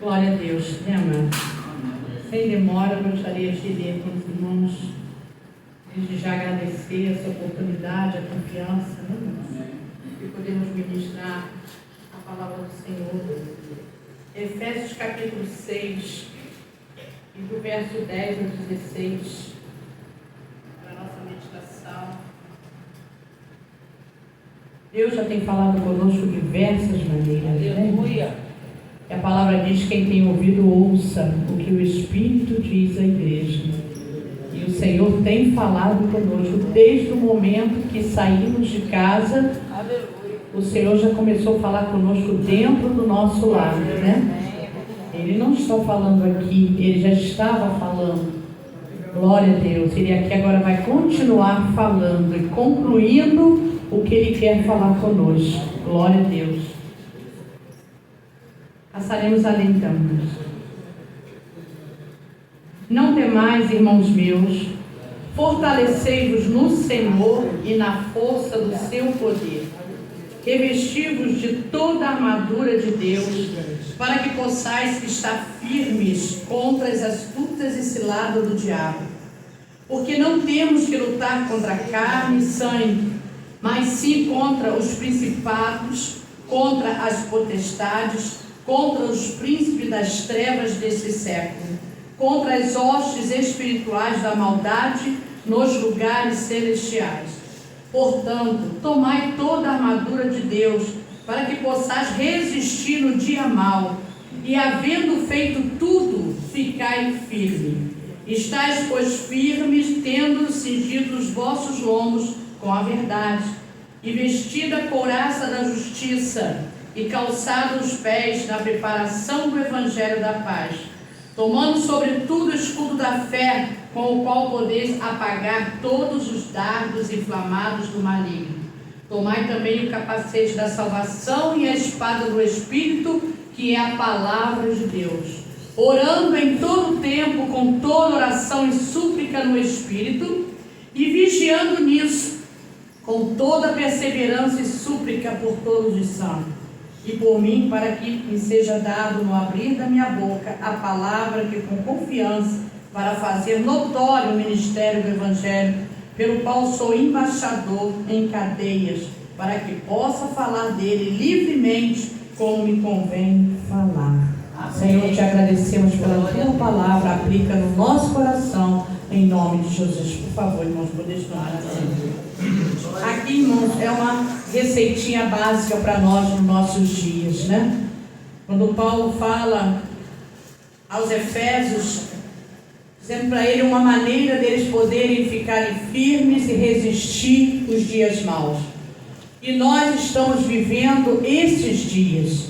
Glória a Deus, né, amado? Sem demora, eu gostaria de ler com os irmãos, desde já agradecer essa oportunidade, a confiança, né, irmãos? Que podemos ministrar a palavra do Senhor. Efésios capítulo 6, e do verso 10 ao 16, para a nossa meditação. Deus já tem falado conosco de diversas maneiras, né? E a palavra diz: quem tem ouvido, ouça o que o Espírito diz à igreja. E o Senhor tem falado conosco desde o momento que saímos de casa. O Senhor já começou a falar conosco dentro do nosso lar, né? Ele não está falando aqui, ele já estava falando. Glória a Deus. Ele aqui agora vai continuar falando e concluindo o que ele quer falar conosco. Glória a Deus. Passaremos a ler então. Não temais, irmãos meus, fortalecei-vos no Senhor e na força do seu poder. Revesti-vos de toda a armadura de Deus, para que possais estar firmes contra as astutas e ciladas do diabo. Porque não temos que lutar contra carne e sangue, mas sim contra os principados, contra as potestades, contra os príncipes das trevas deste século, contra as hostes espirituais da maldade nos lugares celestiais. Portanto, tomai toda a armadura de Deus, para que possais resistir no dia mau, e havendo feito tudo, ficai firme. Estais, pois, firmes, tendo cingido os vossos lombos com a verdade, e vestida a couraça da justiça, e calçado os pés na preparação do Evangelho da paz, tomando sobretudo o escudo da fé, com o qual podeis apagar todos os dardos inflamados do maligno. Tomai também o capacete da salvação e a espada do Espírito, que é a palavra de Deus, orando em todo o tempo com toda oração e súplica no Espírito, e vigiando nisso, com toda perseverança e súplica por todos os santos. E por mim, para que me seja dado no abrir da minha boca a palavra que com confiança, para fazer notório o ministério do Evangelho, pelo qual sou embaixador em cadeias, para que possa falar dele livremente, como me convém falar. Amém. Senhor, te agradecemos pela tua palavra, aplica no nosso coração, em nome de Jesus. Por favor, irmãos, podeis tomar assim. Aqui, irmãos, é uma receitinha básica para nós nos nossos dias, né? Quando Paulo fala aos Efésios, dizendo para ele uma maneira deles poderem ficarem firmes e resistir os dias maus. E nós estamos vivendo esses dias.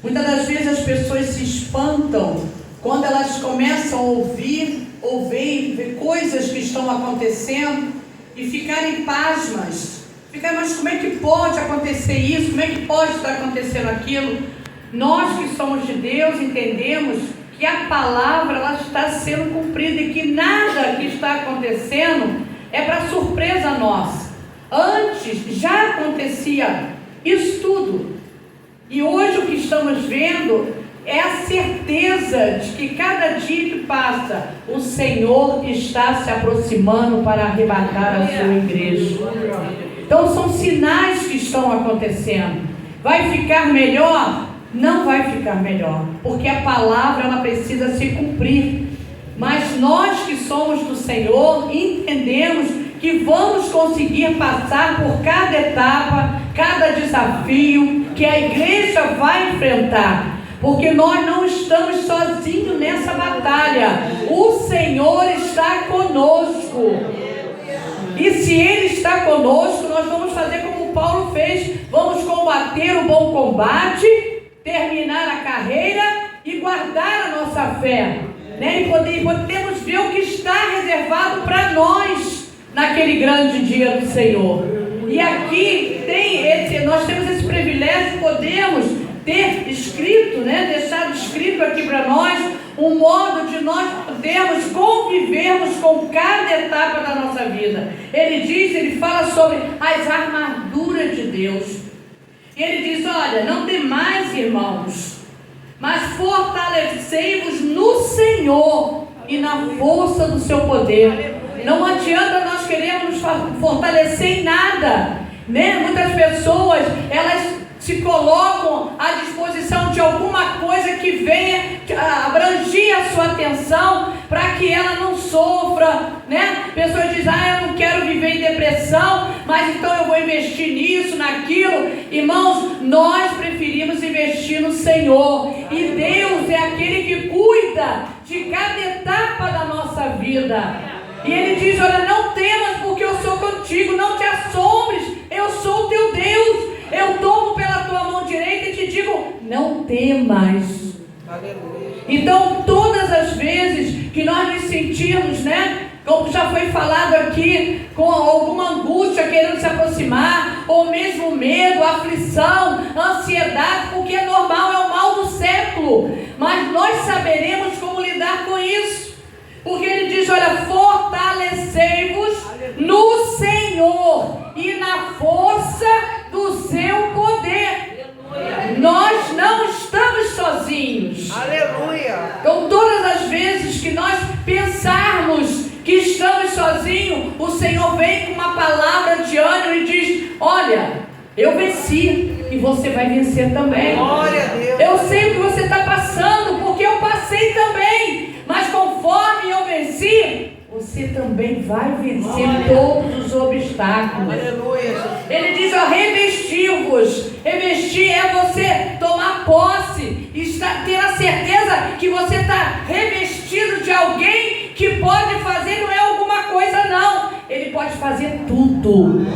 Muitas das vezes as pessoas se espantam quando elas começam a ouvir ou ver coisas que estão acontecendo e ficarem pasmas. Mas como é que pode acontecer isso? Como é que pode estar acontecendo aquilo? Nós que somos de Deus entendemos que a palavra ela está sendo cumprida e que nada que está acontecendo é para surpresa nossa. Antes já acontecia isso tudo. E hoje o que estamos vendo é a certeza de que cada dia que passa, o Senhor está se aproximando para arrebatar a sua igreja. Então são sinais que estão acontecendo. Vai ficar melhor? Não vai ficar melhor, porque a palavra ela precisa se cumprir. Mas nós que somos do Senhor, entendemos que vamos conseguir passar por cada etapa, cada desafio que a igreja vai enfrentar. Porque nós não estamos sozinhos nessa batalha. O Senhor está conosco. E se Ele está conosco, nós vamos fazer como Paulo fez. Vamos combater o bom combate, terminar a carreira e guardar a nossa fé. Né? E podemos ver o que está reservado para nós naquele grande dia do Senhor. E aqui nós temos esse privilégio, podemos ter escrito, deixado escrito aqui para nós, um modo de nós podermos convivermos com cada etapa da nossa vida. Ele fala sobre as armaduras de Deus. E ele diz: olha, não temais, irmãos, mas fortalecei fortalecei-vos no Senhor e na força do seu poder. Não adianta nós queremos nos fortalecer em nada, né? Muitas pessoas, elas se colocam à disposição de alguma coisa que venha abranger a sua atenção para que ela não sofra, né? Pessoas dizem, eu não quero viver em depressão, mas então eu vou investir nisso, naquilo. Irmãos, nós preferimos investir no Senhor, e Deus é aquele que cuida de cada etapa da nossa vida. E Ele diz, olha, não temas porque eu sou contigo, não te assombres, eu sou o teu Deus. Eu tomo pela tua mão direita e te digo, não temas. Aleluia. Então, todas as vezes que nós nos sentirmos, né, como já foi falado aqui, com alguma angústia querendo se aproximar, ou mesmo medo, aflição, ansiedade, porque é normal, é o mal do século, mas nós saberemos como lidar com isso. Porque Ele diz, olha, fortalecei-vos no Senhor e na força do seu poder. Aleluia. Nós não estamos sozinhos. Aleluia. Então, todas as vezes que nós pensarmos que estamos sozinhos, o Senhor vem com uma palavra de ânimo e diz, olha, eu venci e você vai vencer também. Glória a Deus. Eu sei o que você está passando, porque eu passei também. Mas conforme eu venci, você também vai vencer todos os obstáculos. Aleluia. Ele diz, ó, revesti-vos. Revestir é você tomar posse, ter a certeza que você está revestido de alguém que pode fazer, não é alguma coisa não. Ele pode fazer tudo.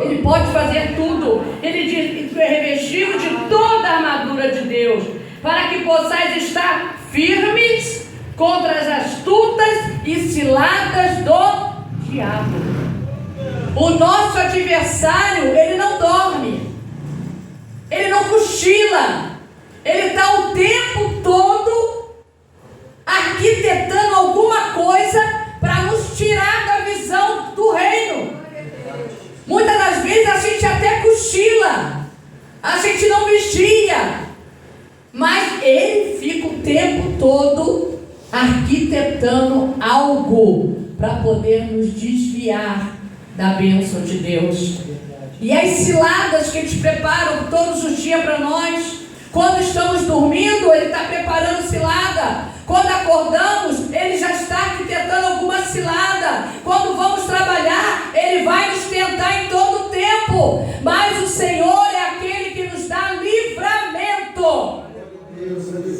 Ele pode fazer tudo. Ele diz, revesti-vos de toda a armadura de Deus, para que possais estar firmes contra as astutas e ciladas do diabo. O nosso adversário, ele não dorme, ele não cochila, ele está o tempo todo arquitetando alguma coisa para nos tirar da visão do reino. Muitas das vezes a gente até cochila, a gente não vigia, mas ele fica o tempo todo arquitetando algo para poder nos desviar da bênção de Deus. E as ciladas que eles preparam todos os dias para nós, quando estamos dormindo, ele está preparando cilada. Quando acordamos, ele já está arquitetando alguma cilada. Quando vamos trabalhar, ele vai nos tentar em todo o tempo. Mas o Senhor é aquele que nos dá livramento.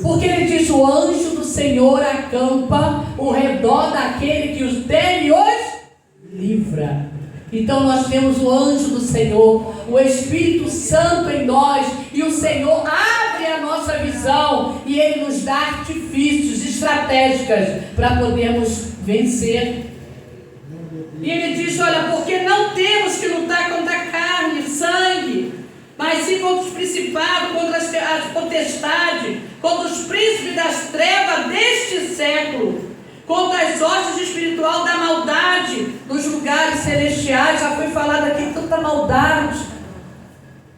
Porque ele diz, o anjo do Senhor acampa ao redor daquele que os dele os livra. Então nós temos o anjo do Senhor, o Espírito Santo em nós, e o Senhor abre a nossa visão e Ele nos dá artifícios, estratégias para podermos vencer. E Ele diz, olha, porque não temos que lutar contra a carne, sangue, mas sim contra os principados, contra as potestades, contra os príncipes das trevas deste século, contra as hostes espiritual da maldade nos lugares celestiais. Já foi falado aqui tanta maldade.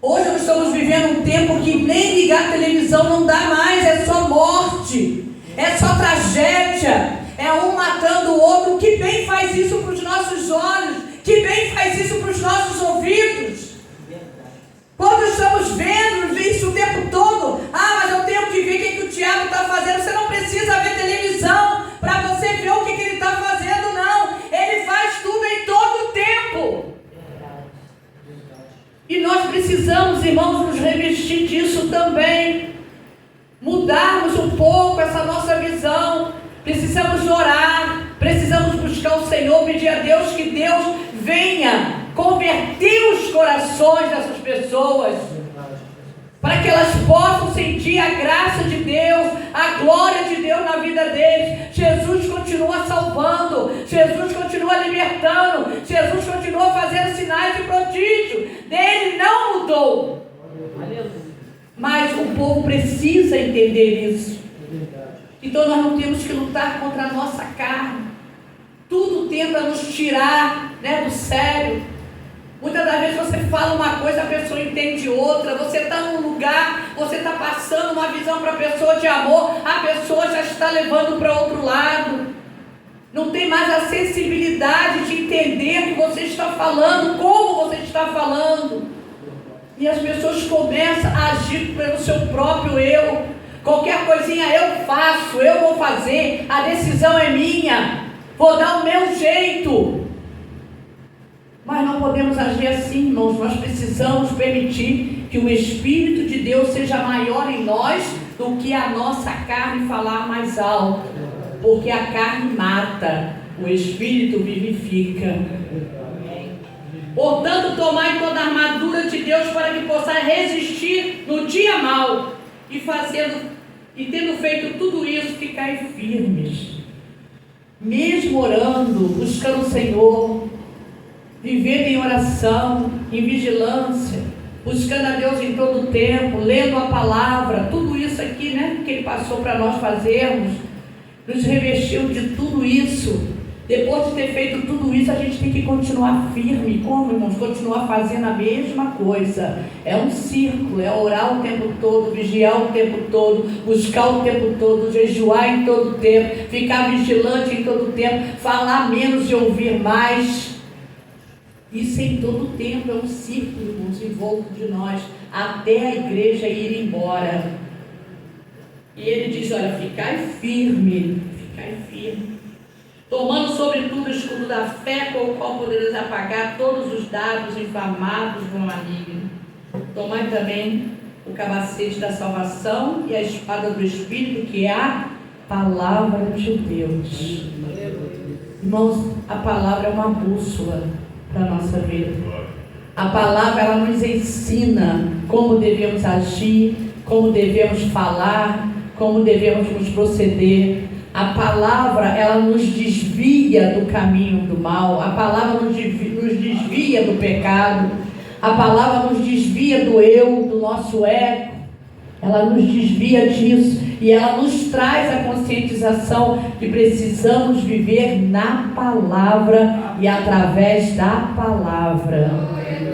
Hoje nós estamos vivendo um tempo que nem ligar a televisão não dá mais, é só morte, é só tragédia, é um matando o outro. Que bem faz isso para os nossos olhos, que bem faz isso para os nossos ouvidos. Quando estamos vendo isso o tempo todo, mas eu tenho que ver o que o diabo está fazendo. Você não precisa ver televisão para você ver o que ele está fazendo, não. Ele faz tudo em todo o tempo. E nós precisamos, irmãos, nos revestir disso também. Mudarmos um pouco essa nossa visão. Precisamos orar, precisamos buscar o Senhor, pedir a Deus que Deus venha converter os corações dessas pessoas, para que elas possam sentir a graça de Deus, a glória de Deus na vida deles. Jesus continua salvando, Jesus continua libertando, Jesus continua fazendo sinais de prodígio, dele não mudou. Mas o povo precisa entender isso. Então nós não temos que lutar contra a nossa carne. Tudo tenta nos tirar, do sério. Muitas das vezes você fala uma coisa, a pessoa entende outra. Você está num lugar, você está passando uma visão para a pessoa de amor, a está levando para outro lado. Não tem mais a sensibilidade de entender o que você está falando, como você está falando. E as pessoas começam a agir pelo seu próprio eu. Qualquer coisinha eu faço, eu vou fazer, a decisão é minha, vou dar o meu jeito. Mas não podemos agir assim, irmãos. Nós precisamos permitir que o Espírito de Deus seja maior em nós do que a nossa carne falar mais alto. Porque a carne mata, o Espírito vivifica. Portanto, tomai toda a armadura de Deus para que possais resistir no dia mau e tendo feito tudo isso, ficai firmes. Mesmo orando, buscando o Senhor, vivendo em oração, em vigilância, buscando a Deus em todo o tempo, lendo a palavra, tudo isso aqui, né, que Ele passou para nós fazermos, nos revestiu de tudo isso. Depois de ter feito tudo isso, a gente tem que continuar firme. Como, irmãos? Continuar fazendo a mesma coisa. É um círculo, é orar o tempo todo, vigiar o tempo todo, buscar o tempo todo, jejuar em todo o tempo, ficar vigilante em todo o tempo, falar menos e ouvir mais. Isso em todo o tempo, é um círculo, irmãos, em volta de nós, até a igreja ir embora. E ele diz, olha, ficai firme, tomando sobretudo o escudo da fé, com o qual podereis apagar todos os dardos inflamados do maligno. Tomai também o capacete da salvação e a espada do Espírito, que é a palavra de Deus. Irmãos, a palavra é uma bússola para a nossa vida. A palavra, ela nos ensina como devemos agir, como devemos falar, como devemos nos proceder. A palavra, ela nos desvia do caminho do mal. A palavra nos desvia do pecado. A palavra nos desvia do eu, do nosso ego. Ela nos desvia disso. E ela nos traz a conscientização que precisamos viver na palavra e através da palavra,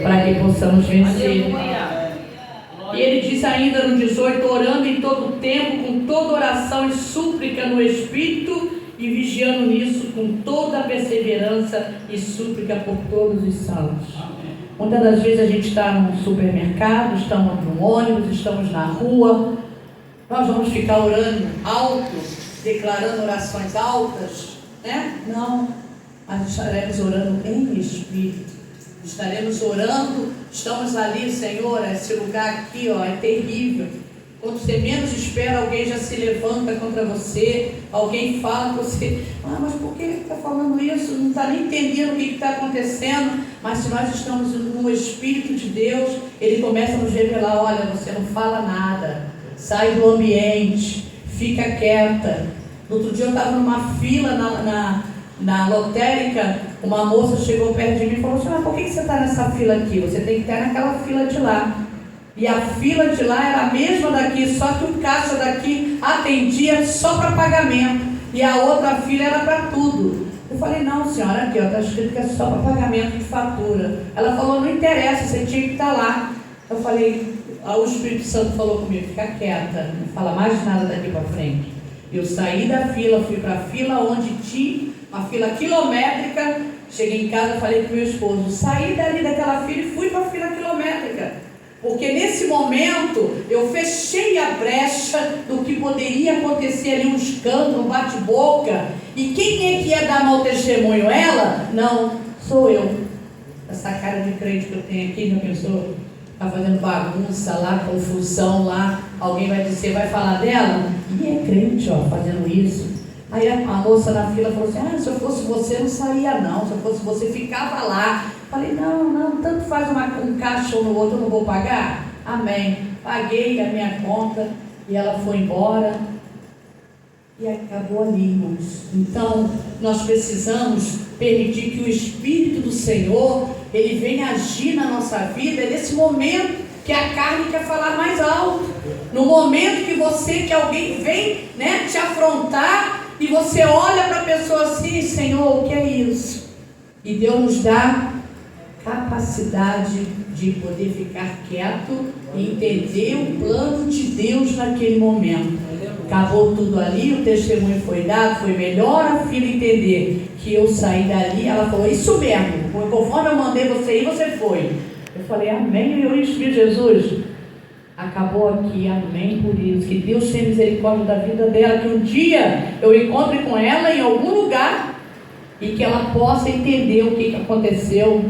para que possamos vencer. E ele diz ainda no 18, orando em todo o tempo, com toda oração e súplica no Espírito, e vigiando nisso com toda a perseverança e súplica por todos os santos. Muitas das vezes a gente está no supermercado, estamos no ônibus, estamos na rua, nós vamos ficar orando alto, declarando orações altas, né? Não, mas estaremos orando em Espírito. Estaremos orando, estamos ali, Senhor, esse lugar aqui, ó, é terrível. Quando você menos espera, alguém já se levanta contra você, alguém fala com você, mas por que ele está falando isso? Não está nem entendendo o que está acontecendo. Mas se nós estamos no Espírito de Deus, Ele começa a nos revelar, olha, você não fala nada, sai do ambiente, fica quieta. No outro dia eu estava numa fila na lotérica, uma moça chegou perto de mim e falou assim, mas por que você está nessa fila aqui? Você tem que estar naquela fila de lá. E a fila de lá era a mesma daqui, só que o caixa daqui atendia só para pagamento. E a outra fila era para tudo. Eu falei, não senhora, aqui está escrito que é só para pagamento de fatura. Ela falou, não interessa, você tinha que estar lá. Eu falei, o Espírito Santo falou comigo, fica quieta, não fala mais nada daqui para frente. Eu saí da fila, fui para a fila onde tinha uma fila quilométrica. Cheguei em casa, falei para o meu esposo, saí dali daquela fila e fui para a fila quilométrica. Porque nesse momento eu fechei a brecha do que poderia acontecer ali, um escândalo, um bate-boca. E quem é que ia dar mau testemunho? Ela? Não, sou eu. Essa cara de crente que eu tenho aqui, já pensou? Está fazendo bagunça lá, confusão lá. Alguém vai dizer, vai falar dela? E é crente, ó, fazendo isso. Aí a moça na fila falou assim, se eu fosse você não saía não, se eu fosse você ficava lá. Falei, não, tanto faz um caixa ou no outro, eu não vou pagar? Amém. Paguei a minha conta e ela foi embora e acabou ali, irmãos. Então, nós precisamos permitir que o Espírito do Senhor, Ele venha agir na nossa vida. É nesse momento que a carne quer falar mais alto. No momento que alguém vem, né, te afrontar, e você olha para a pessoa assim, Senhor, o que é isso? E Deus nos dá capacidade de poder ficar quieto e entender o plano de Deus naquele momento. Acabou tudo ali, o testemunho foi dado, foi melhor a filha entender que eu saí dali. Ela falou, isso mesmo, conforme eu mandei você ir, você foi. Eu falei, amém, eu recebi Jesus. Acabou aqui, amém por isso. Que Deus tenha misericórdia da vida dela, que um dia eu encontre com ela em algum lugar e que ela possa entender o que aconteceu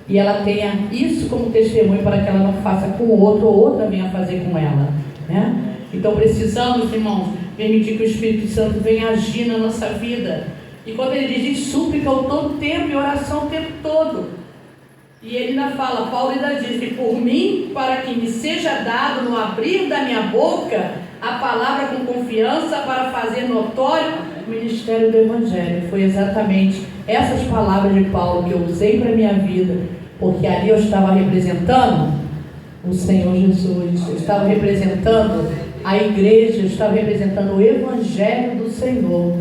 e ela tenha isso como testemunho para que ela não faça com o outro ou outra venha fazer com ela, né? Então precisamos, irmãos, permitir que o Espírito Santo venha agir na nossa vida. E quando ele diz em súplica o todo tempo, em oração o tempo todo. E ele ainda fala, Paulo ainda diz que por mim, para que me seja dado no abrir da minha boca a palavra com confiança para fazer notório o ministério do Evangelho. Foi exatamente essas palavras de Paulo que eu usei para a minha vida, porque ali eu estava representando o Senhor Jesus, eu estava representando a igreja, eu estava representando o Evangelho do Senhor.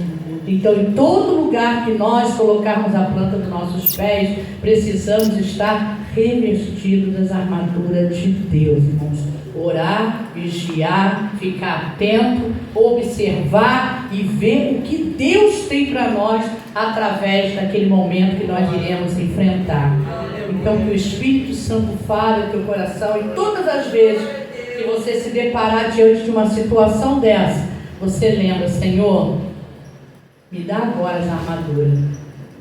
Então, em todo lugar que nós colocarmos a planta dos nossos pés, precisamos estar revestidos das armaduras de Deus, irmãos. Orar, vigiar, ficar atento, observar e ver o que Deus tem para nós através daquele momento que nós iremos enfrentar. Então, que o Espírito Santo fale no teu coração e todas as vezes que você se deparar diante de uma situação dessa, você lembra, Senhor, me dá agora as armaduras,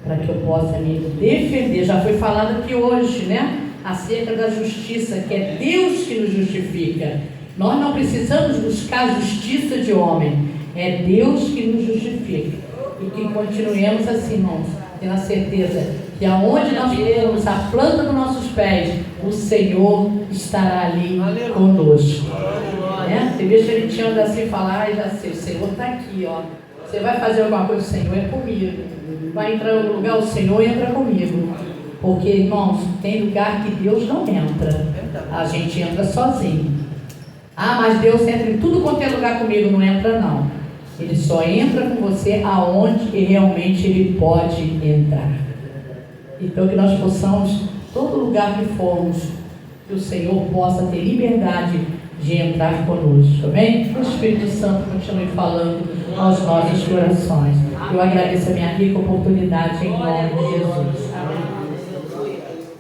para que eu possa me defender. Já foi falado aqui hoje, né? Acerca da justiça, que é Deus que nos justifica. Nós não precisamos buscar justiça de homem, é Deus que nos justifica. E que continuemos assim, irmãos, tendo a certeza que aonde nós formos a planta dos nossos pés, o Senhor estará ali conosco. Né? Você vê que a gente anda assim e fala, já sei, o Senhor está aqui, ó. Você vai fazer alguma coisa, o Senhor é comigo. Vai entrar em algum lugar, o Senhor entra comigo. Porque, irmãos, tem lugar que Deus não entra. A gente entra sozinho. Ah, mas Deus entra em tudo quanto é lugar comigo. Não entra, não. Ele só entra com você aonde realmente Ele pode entrar. Então, que nós possamos, todo lugar que formos, que o Senhor possa ter liberdade de entrar conosco, amém? Que o Espírito Santo continue falando aos nossos corações. Eu agradeço a minha rica oportunidade em nome de Jesus.